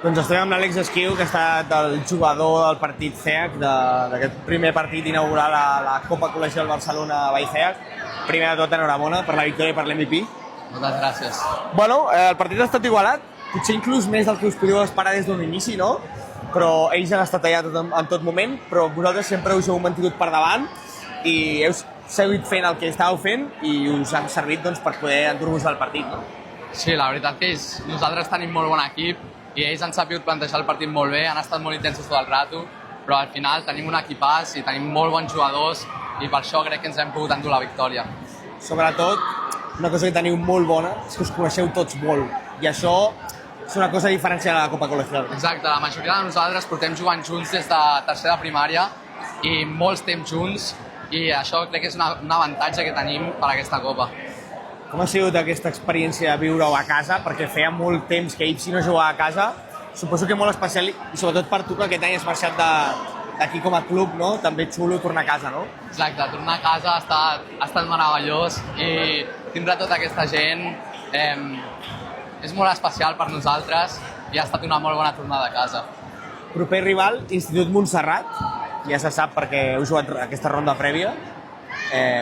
Doncs estem amb l'Àlex Esquiu, que ha estat el jugador del partit CEAC, d'aquest primer partit inaugural a la Copa Col·legial Barcelona-Baix-CEAC. Primer de tot, enhorabona per la victòria i per l'MVP. Moltes gràcies. Bueno, el partit ha estat igualat, potser inclús més del que us podíeu esperar des d'un inici, no? Però ells han estat allà en tot moment, però vosaltres sempre us heu mantingut per davant i heu seguit fent el que estàveu fent i us ha servit doncs, per poder endur-vos del partit, no? Sí, la veritat que nosaltres tenim molt bon equip i ells han sabut plantejar el partit molt bé, han estat molt intensos tot el rato, però al final tenim un equipàs i tenim molt bons jugadors i per això crec que ens hem pogut endur la victòria. Sobretot, una cosa que teniu molt bona és que us coneixeu tots molt i això és una cosa diferencial a la Copa Col·legial. Exacte, la majoria de nosaltres portem jugant junts des de tercera primària i molts temps junts i això crec que és un avantatge que tenim per a aquesta Copa. Com ha sigut aquesta experiència de viure-ho a casa? Perquè feia molt temps que Ipsi no jugava a casa. Suposo que molt especial i sobretot per tu que aquest any has marxat d'aquí com a club, no? També xulo tornar a casa, no? Exacte, tornar a casa ha estat meravellós i tindre tota aquesta gent és molt especial per nosaltres i ha estat una molt bona tornada a casa. Proper rival, Institut Montserrat. Ja se sap perquè heu jugat aquesta ronda prèvia.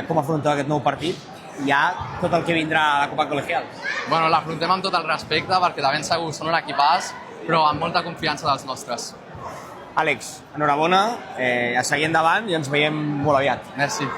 Com afronteu aquest nou partit? I ja tot el que vindrà a la Copa Col·legial. Bueno, l'afrontem amb tot el respecte perquè de ben segur són un equipàs, però amb molta confiança dels nostres. Àlex, enhorabona, a seguir endavant i ens veiem molt aviat. Merci.